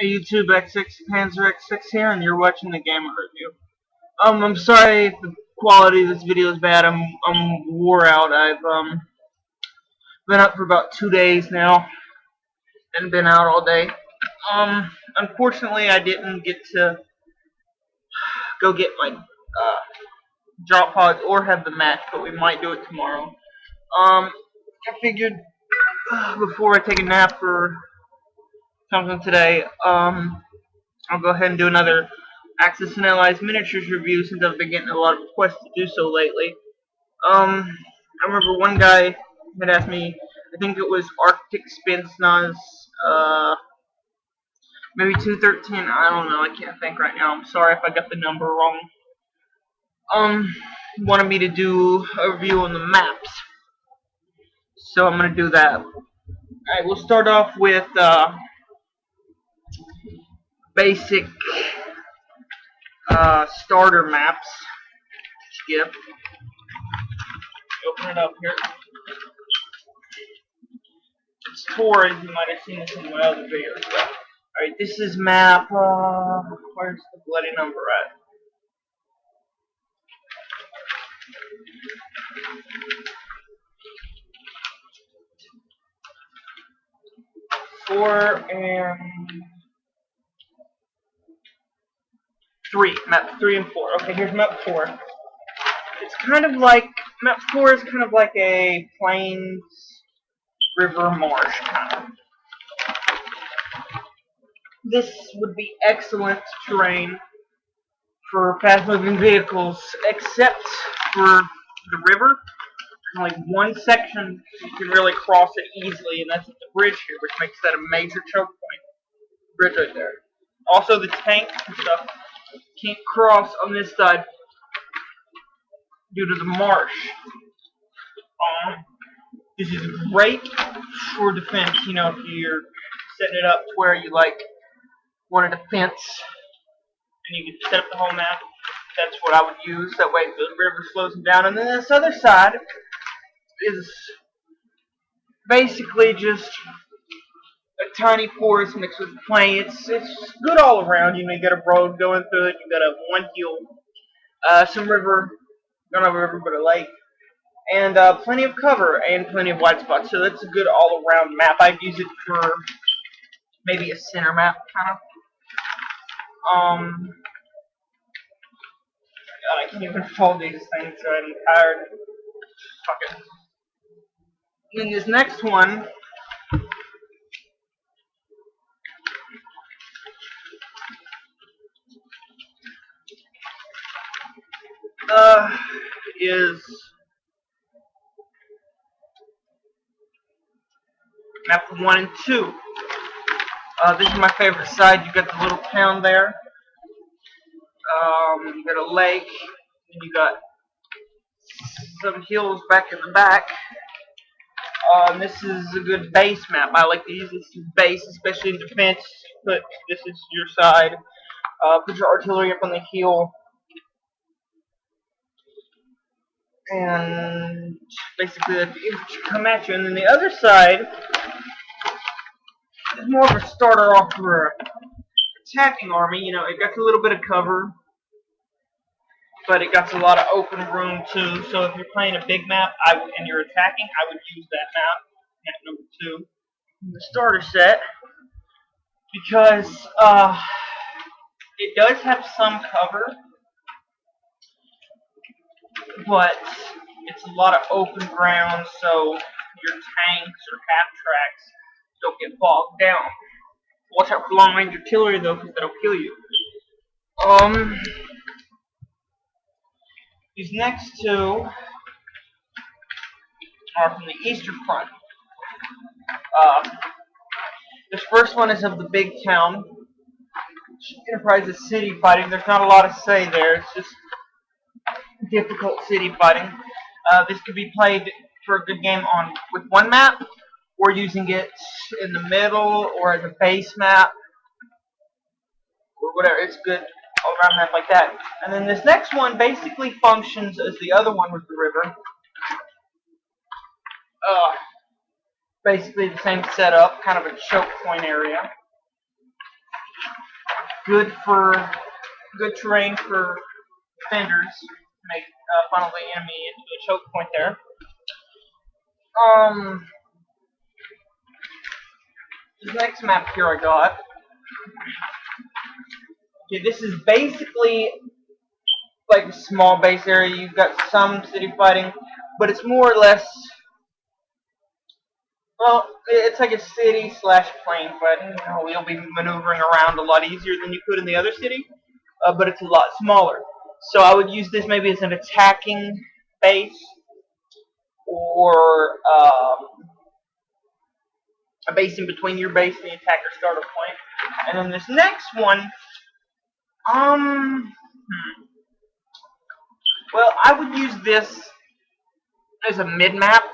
Hey YouTube, Panzer X6 here, and you're watching the Gamer Review. I'm sorry if the quality of this video is bad. I'm wore out. I've been up for about 2 days now and been out all day. Unfortunately, I didn't get to go get my drop pods or have the match, but we might do it tomorrow. I figured before I take a nap or something today, I'll go ahead and do another Axis and Allies miniatures review since I've been getting a lot of requests to do so lately. I remember one guy had asked me, I think it was Arctic Spetsnaz, maybe 213, I don't know, I can't think right now. I'm sorry if I got the number wrong. Wanted me to do a review on the maps, so I'm gonna do that. Alright, we'll start off with basic starter maps. Skip. Open it up here. It's Tor, as you might have seen this in my other videos. Alright, this is map, where's the bloody number at? Map 3 and 4. Okay, here's map 4. It's kind of like, map 4 is kind of like a plains, river, marsh kind of. This would be excellent terrain for fast-moving vehicles, except for the river. Only one section you can really cross it easily, and that's at the bridge here, which makes that a major choke point. Bridge right there. Also, the tanks and stuff can't cross on this side due to the marsh. This is great for defense. You know, if you're setting it up to where you want a defense, and you can set up the whole map. That's what I would use. That way, the river slows them down. And then this other side is basically just a tiny forest mixed with plain. It's good all around. You know, you got a road going through it. You got a one hill, some river, not a river but a lake, and plenty of cover and plenty of white spots. So that's a good all around map. I'd use it for maybe a center map kind of. God, I can't even fold these things, so I'm tired. Fuck it. And then this next one is map 1 and 2. This is my favorite side. You got the little town there. You got a lake, and you got some hills back in the back. This is a good base map. I like to use this as base, especially in defense. But this is your side. Put your artillery up on the hill, and basically let the infantry come at you. And then the other side is more of a starter off for attacking army. You know, it got a little bit of cover, but it got a lot of open room too. So if you're playing a big map and you're attacking, I would use that map number 2, in the starter set, because it does have some cover, but it's a lot of open ground, so your tanks or half tracks don't get bogged down. Watch out for long range artillery though, because that'll kill you. These next two are from the Eastern Front. This first one is of the big town. Enterprise is city fighting. There's not a lot to say there. It's just difficult city fighting. This could be played for a good game with one map, or using it in the middle, or as a base map, or whatever. It's good all around map like that. And then this next one basically functions as the other one with the river. Basically the same setup, kind of a choke point area. good terrain for defenders to make funnel the enemy into a choke point there. This next map here I got. Okay, this is basically like a small base area. You've got some city fighting, but it's more or less, well, it's like a city slash plane fighting. You know, you'll be maneuvering around a lot easier than you could in the other city, but it's a lot smaller. So I would use this maybe as an attacking base, or a base in between your base and the attacker starter point. And then this next one, well, I would use this as a mid-map.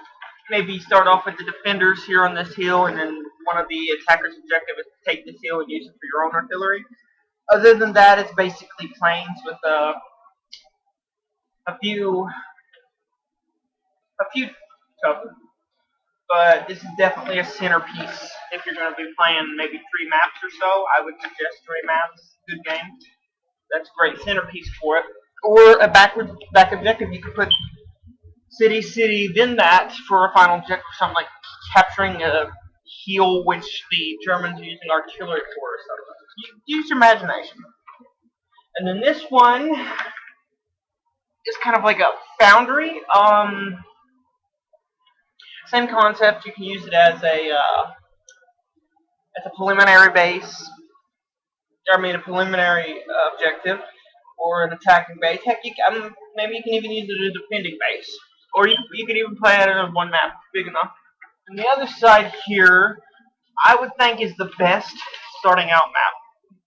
Maybe start off with the defenders here on this hill, and then one of the attacker's objective is to take this hill and use it for your own artillery. Other than that, it's basically plains with a few cover. But this is definitely a centerpiece if you're going to be playing maybe 3 maps or so. I would suggest 3 maps. Good game. That's a great centerpiece for it. Or a back objective. You could put city, then that for a final objective, something like capturing a hill which the Germans are using artillery for or something. Use your imagination. And then this one is kind of like a foundry. Same concept. You can use it as a preliminary base. I mean, a preliminary objective, or an attacking base. Heck, maybe you can even use it as a defending base, or you could even play it on one map, big enough. And the other side here, I would think, is the best starting out map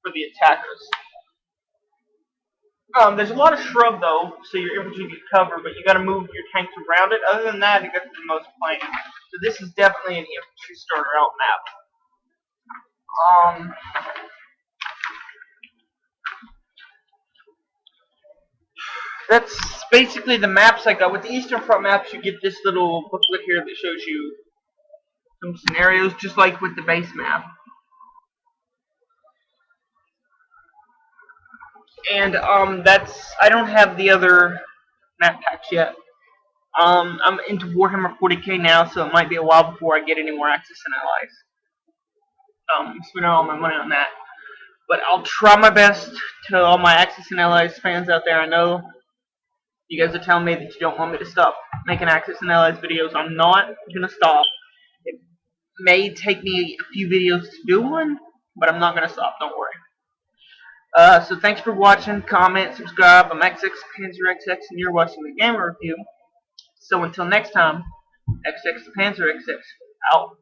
for the attackers. There's a lot of shrub though, so your infantry get cover, but you got to move your tanks around it. Other than that, it gets the most plain. So this is definitely an infantry starter out map. That's basically the maps I got. With the Eastern Front maps, you get this little booklet here that shows you some scenarios, just like with the base map. And I don't have the other map packs yet. I'm into Warhammer 40k now, so it might be a while before I get any more Axis and Allies. I'm spending all my money on that. But I'll try my best to all my Axis and Allies fans out there. I know you guys are telling me that you don't want me to stop making Axis and Allies videos. I'm not going to stop. It may take me a few videos to do one, but I'm not going to stop. Don't worry. So thanks for watching. Comment, subscribe. I'm XX Panzer XX, and you're watching the Gamer Review. So until next time, XX Panzer XX out.